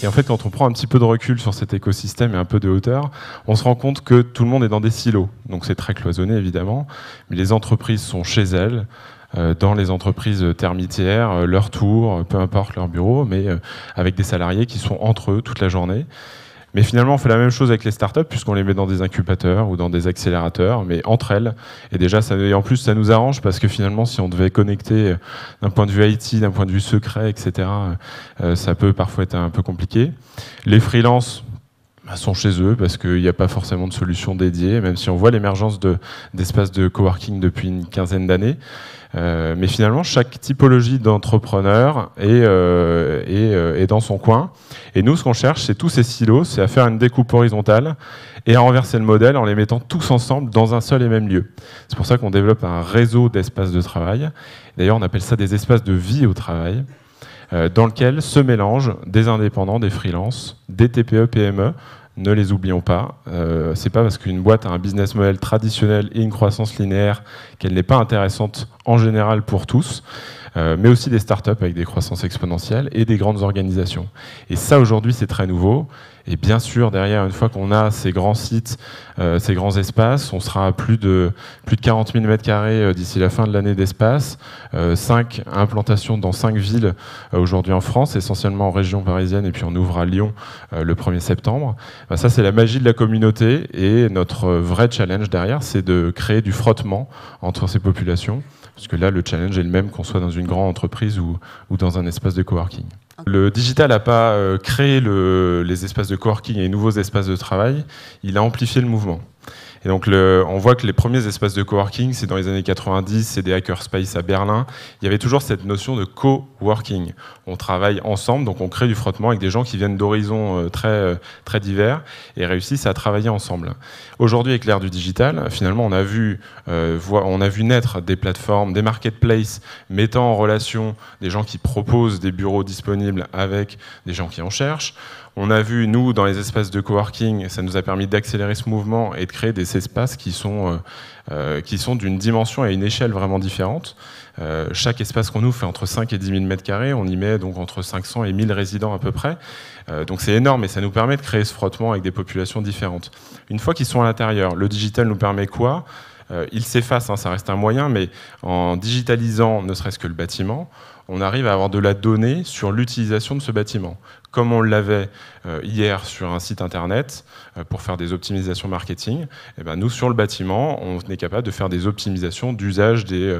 Et en fait, quand on prend un petit peu de recul sur cet écosystème et un peu de hauteur, on se rend compte que tout le monde est dans des silos. Donc c'est très cloisonné, évidemment, mais les entreprises sont chez elles, dans les entreprises termitières, leur tour, peu importe leur bureau, mais avec des salariés qui sont entre eux toute la journée. Mais finalement, on fait la même chose avec les startups, puisqu'on les met dans des incubateurs ou dans des accélérateurs, mais entre elles. Et déjà, et en plus, ça nous arrange, parce que finalement, si on devait connecter d'un point de vue IT, d'un point de vue secret, etc., ça peut parfois être un peu compliqué. Les freelances sont chez eux, parce qu'il n'y a pas forcément de solution dédiée, même si on voit l'émergence d'espaces de coworking depuis une quinzaine d'années. Mais finalement, chaque typologie d'entrepreneur est dans son coin. Et nous, ce qu'on cherche, c'est tous ces silos, c'est à faire une découpe horizontale et à renverser le modèle en les mettant tous ensemble dans un seul et même lieu. C'est pour ça qu'on développe un réseau d'espaces de travail. D'ailleurs, on appelle ça des espaces de vie au travail, dans lequel se mélangent des indépendants, des freelances, des TPE, PME. Ne les oublions pas. C'est pas parce qu'une boîte a un business model traditionnel et une croissance linéaire qu'elle n'est pas intéressante en général pour tous, mais aussi des startups avec des croissances exponentielles et des grandes organisations. Et ça, aujourd'hui, c'est très nouveau. Et bien sûr, derrière, une fois qu'on a ces grands sites, ces grands espaces, on sera à plus de 40 000 m² d'ici la fin de l'année d'espace, 5 implantations dans 5 villes aujourd'hui en France, essentiellement en région parisienne, et puis on ouvre à Lyon le 1er septembre. Ben, ça, c'est la magie de la communauté, et notre vrai challenge derrière, c'est de créer du frottement entre ces populations, parce que là, le challenge est le même qu'on soit dans une grande entreprise ou dans un espace de coworking. Le digital n'a pas créé les espaces de coworking et les nouveaux espaces de travail, il a amplifié le mouvement. Et donc on voit que les premiers espaces de coworking, c'est dans les années 90, c'est des hackerspace à Berlin. Il y avait toujours cette notion de coworking. On travaille ensemble, donc on crée du frottement avec des gens qui viennent d'horizons très divers et réussissent à travailler ensemble. Aujourd'hui, avec l'ère du digital, finalement, on a vu naître des plateformes, des marketplaces mettant en relation des gens qui proposent des bureaux disponibles avec des gens qui en cherchent. On a vu, nous, dans les espaces de coworking, ça nous a permis d'accélérer ce mouvement et de créer des espaces qui sont d'une dimension et une échelle vraiment différentes. Chaque espace qu'on ouvre fait entre 5 et 10 000 m², on y met donc entre 500 et 1000 résidents à peu près. Donc c'est énorme et ça nous permet de créer ce frottement avec des populations différentes. Une fois qu'ils sont à l'intérieur, le digital nous permet quoi ? Il s'efface, ça reste un moyen, mais en digitalisant ne serait-ce que le bâtiment, on arrive à avoir de la donnée sur l'utilisation de ce bâtiment. Comme on l'avait hier sur un site internet pour faire des optimisations marketing, et ben nous, sur le bâtiment, on est capable de faire des optimisations d'usage des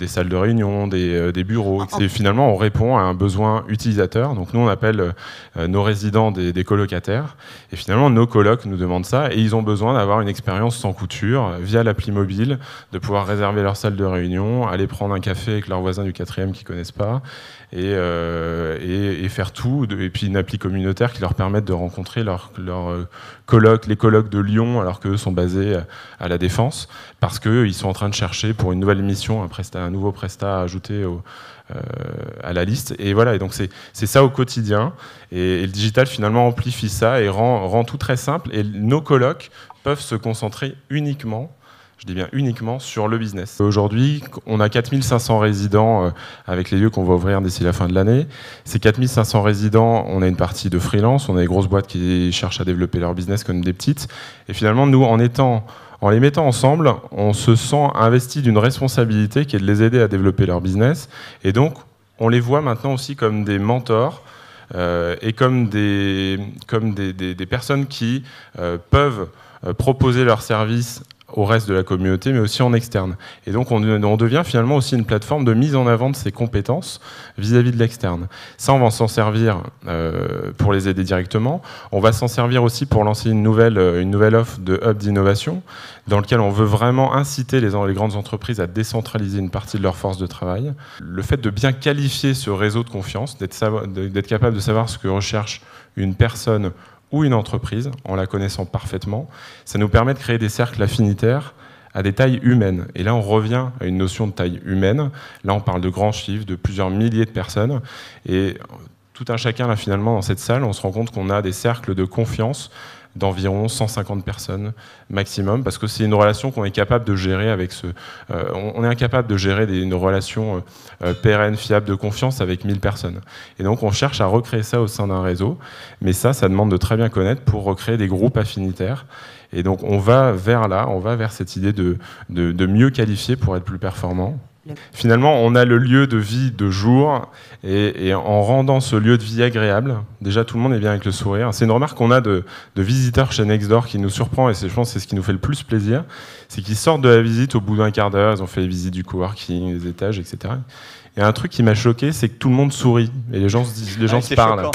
salles de réunion, des bureaux. Et finalement, on répond à un besoin utilisateur. Donc nous, on appelle nos résidents des colocataires. Et finalement, nos colocs nous demandent ça. Et ils ont besoin d'avoir une expérience sans couture, via l'appli mobile, de pouvoir réserver leur salle de réunion, aller prendre un café avec leurs voisins du 4e qu'ils ne connaissent pas, et faire tout. Et puis une appli communautaire qui leur permette de rencontrer les colocs de Lyon, alors qu'eux sont basés à La Défense, parce qu'ils sont en train de chercher pour une nouvelle mission, un nouveau prestat à ajouter à la liste. Et voilà, et donc c'est ça au quotidien. Et le digital, finalement, amplifie ça et rend tout très simple. Et nos colocs peuvent se concentrer uniquement, je dis bien uniquement, sur le business. Aujourd'hui, on a 4500 résidents avec les lieux qu'on va ouvrir d'ici la fin de l'année. Ces 4500 résidents, on a une partie de freelance, on a des grosses boîtes qui cherchent à développer leur business comme des petites. Et finalement, nous, en les mettant ensemble, on se sent investi d'une responsabilité qui est de les aider à développer leur business. Et donc, on les voit maintenant aussi comme des mentors et comme des personnes qui peuvent proposer leurs services au reste de la communauté, mais aussi en externe. Et donc, on devient finalement aussi une plateforme de mise en avant de ses compétences vis-à-vis de l'externe. Ça, on va s'en servir pour les aider directement. On va s'en servir aussi pour lancer une nouvelle offre de hub d'innovation, dans lequel on veut vraiment inciter les grandes entreprises à décentraliser une partie de leur force de travail. Le fait de bien qualifier ce réseau de confiance, d'être capable de savoir ce que recherche une personne ou une entreprise, en la connaissant parfaitement, ça nous permet de créer des cercles affinitaires à des tailles humaines. Et là, on revient à une notion de taille humaine. Là, on parle de grands chiffres, de plusieurs milliers de personnes. Et tout un chacun, là, finalement, dans cette salle, on se rend compte qu'on a des cercles de confiance d'environ 150 personnes maximum, parce que c'est une relation qu'on est capable de gérer avec on est incapable de gérer une relation pérenne, fiable, de confiance avec 1000 personnes. Et donc on cherche à recréer ça au sein d'un réseau, mais ça demande de très bien connaître pour recréer des groupes affinitaires. Et donc on va vers cette idée de mieux qualifier pour être plus performant. Finalement, on a le lieu de vie de jour, et en rendant ce lieu de vie agréable, déjà tout le monde est bien avec le sourire. C'est une remarque qu'on a de visiteurs chez Nextdoor qui nous surprend, et je pense que c'est ce qui nous fait le plus plaisir, c'est qu'ils sortent de la visite au bout d'un quart d'heure, ils ont fait les visites du coworking, des étages, etc. Et un truc qui m'a choqué, c'est que tout le monde sourit, et les gens se parlent.